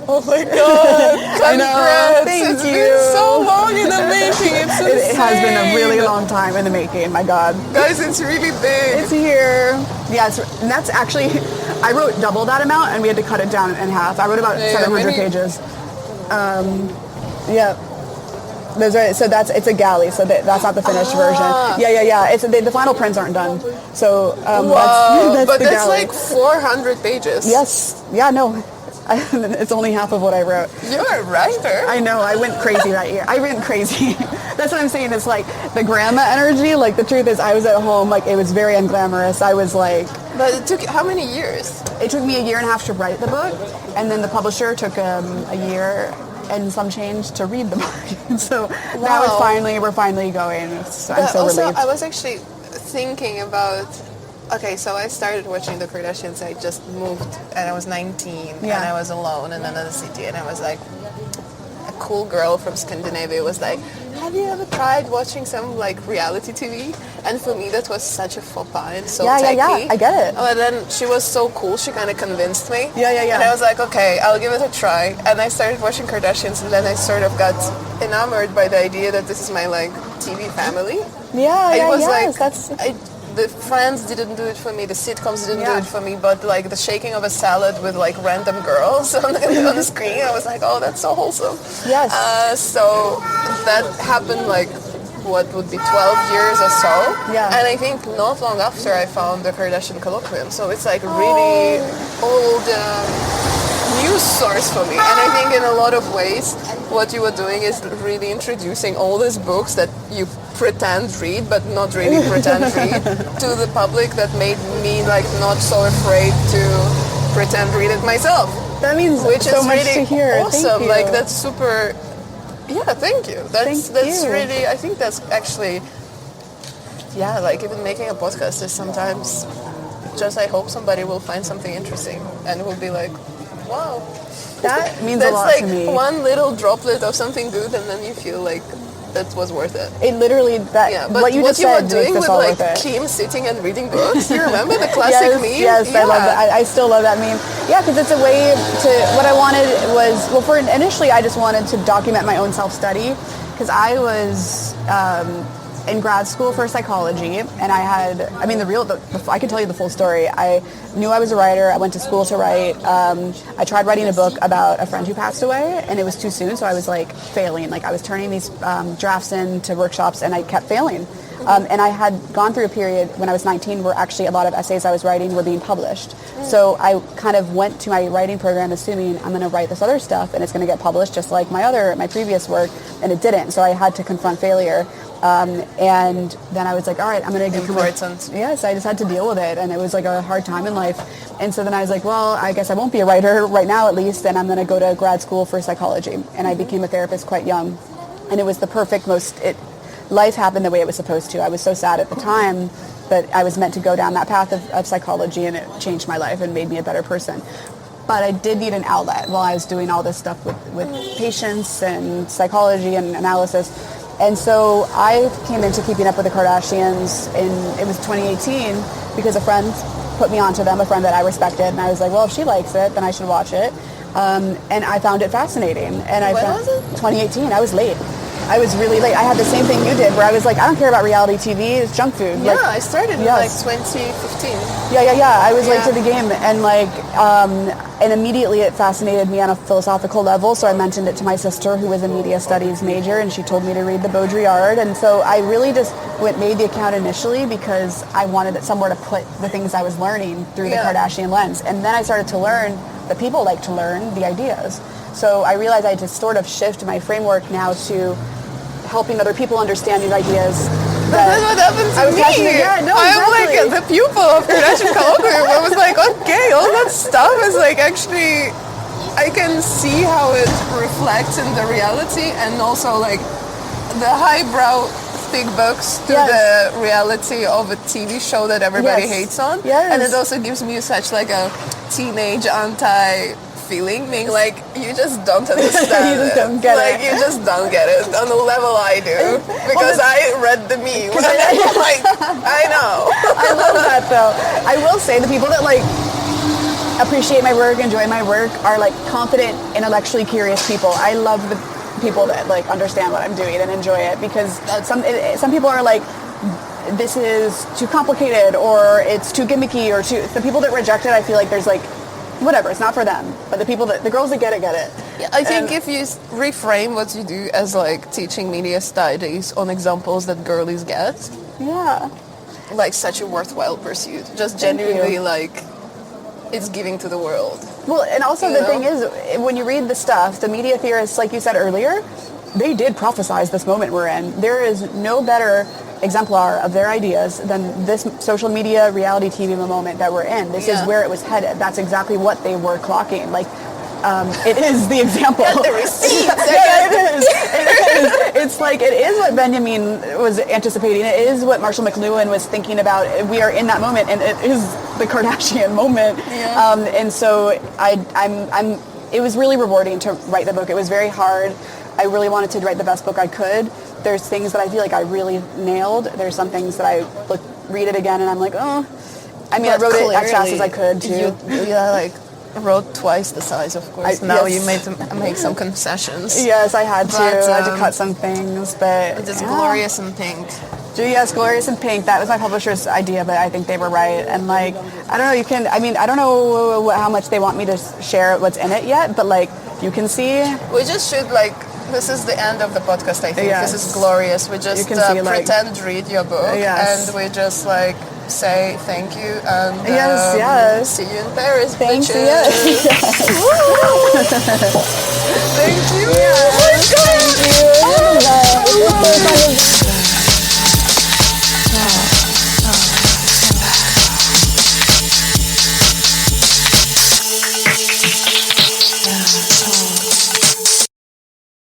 Oh my God. I know. Thank It's you. been so long in the making. It's insane. It has been a really long time in the making. My God. Guys, it's really big. It's here. Yeah, and that's actually, I wrote double that amount, and we had to cut it down in half. I wrote about 700 pages. So it's a galley, so that's not the finished version. Yeah. The final prints aren't done. So that's but the that's galley. like 400 pages. Yes. Yeah, no. It's only half of what I wrote. You're a writer. I know. I went crazy that year. I went crazy. That's what I'm saying. It's like the grandma energy. Like the truth is, I was at home. Like it was very unglamorous. I was like. But it took how many years? It took me 1.5 years to write the book, and then the publisher took a year and some change to read the book. So now we're finally going. I'm so relieved. I was actually thinking about. Okay, so I started watching the Kardashians. I just moved, and I was 19, and I was alone in another city, and I was like, a cool girl from Scandinavia was like, have you ever tried watching some like reality TV? And for me, that was such a faux pas and so tacky. Yeah, I get it. But then she was so cool, she kind of convinced me. Yeah. And I was like, okay, I'll give it a try. And I started watching Kardashians, and then I sort of got enamored by the idea that this is my like TV family. The Friends didn't do it for me, the sitcoms didn't do it for me, but like the shaking of a salad with like random girls on the screen, I was like, oh, that's so wholesome. Yes. So that happened like, what would be 12 years or so. Yeah. And I think not long after I found the Kardashian Colloquium. So it's like really old news source for me. And I think in a lot of ways, what you were doing is really introducing all these books that you pretend read, but not really pretend read, to the public that made me like not so afraid to pretend read it myself. That means which so is much really to hear. awesome. Thank you. Like that's super. Yeah, thank you. That's really. I think that's actually. Yeah, like even making a podcast is sometimes just I hope somebody will find something interesting and will be like, wow. That means a lot to me. That's like one little droplet of something good, and then you feel like that was worth it. It literally but what you just said were doing makes this with all like worth it. Kim sitting and reading books. You remember the classic meme? Yes, I love that. I still love that meme. Yeah, because it's a way to. What I wanted was initially I just wanted to document my own self-study because I was. In grad school for psychology, and I can tell you the full story. I knew I was a writer. I went to school to write. I tried writing a book about a friend who passed away, and it was too soon, so I was like failing. Like I was turning these drafts into workshops, and I kept failing. And I had gone through a period when I was 19 where actually a lot of essays I was writing were being published. So I kind of went to my writing program assuming I'm going to write this other stuff and it's going to get published just like my previous work, and it didn't. So I had to confront failure. And then I was like, all right, I'm going to become Yes, I just had to deal with it. And it was like a hard time in life. And so then I was like, well, I guess I won't be a writer right now, at least. And I'm going to go to grad school for psychology. And I became a therapist quite young. And it was the perfect, life happened the way it was supposed to. I was so sad at the time, but I was meant to go down that path of psychology, and it changed my life and made me a better person. But I did need an outlet while I was doing all this stuff with patients and psychology and analysis. And so I came into Keeping Up with the Kardashians it was 2018 because a friend put me onto them, a friend that I respected. And I was like, well, if she likes it, then I should watch it. And I found it fascinating. And when was it? 2018. I was late. I was really late. I had the same thing you did, where I was like, I don't care about reality TV. It's junk food. Yeah, I started in like 2015. Yeah. I was late to the game, and and immediately it fascinated me on a philosophical level. So I mentioned it to my sister, who was a media studies major, and she told me to read the Baudrillard. And so I really just made the account initially because I wanted it somewhere to put the things I was learning through the Kardashian lens. And then I started to learn that people like to learn the ideas. So I realized I had to sort of shift my framework now to helping other people understand these ideas. That's what happened to me. I'm like the pupil of Kardashian colloquium. I was like, okay, all that stuff is like actually, I can see how it reflects in the reality, and also like the highbrow thick books to the reality of a TV show that everybody hates on. Yes. And it also gives me such like a teenage anti feeling, being like, you just don't understand you just don't get it. You just don't get it on the level I do, because I read the meme. Like, I know. I love that though. I will say the people that like appreciate my work, enjoy my work, are like confident, intellectually curious people. I love the people that like understand what I'm doing and enjoy it, because some people are like, this is too complicated, or it's too gimmicky, or the people that reject it, I feel like there's like, whatever, it's not for them. But the girls that get it, get it. Yeah, I think if you reframe what you do as like teaching media studies on examples that girlies get, like such a worthwhile pursuit. Just genuinely like it's giving to the world. Well, and also the thing is, when you read the stuff, the media theorists, like you said earlier, they did prophesize this moment we're in. There is no better exemplar of their ideas than this social media reality TV moment that we're in. This is where it was headed. That's exactly what they were clocking. Like, it is the example. Got the receipts. It is. It's like, it is what Benjamin was anticipating. It is what Marshal Mcluhan was thinking about. We are in that moment, and it is the Kardashian moment. And so it was really rewarding to write the book. It was very hard. I really wanted to write the best book I could. There's things that I feel like I really nailed. There's some things that I read it again and I'm like, oh. I mean, I wrote it as fast as I could too. You wrote twice the size, of course. You made to make some concessions. Yes, I had to. I had to cut some things, but it's glorious in pink. Yes, Glorious in Pink. That was my publisher's idea, but I think they were right. And like, I don't know. I don't know how much they want me to share what's in it yet, but like, you can see. We just should this is the end of the podcast, I think. Yes. This is glorious. We just pretend read your book, and we just say thank you, and see you in Paris. Thanks, bitches. yes. Thank you.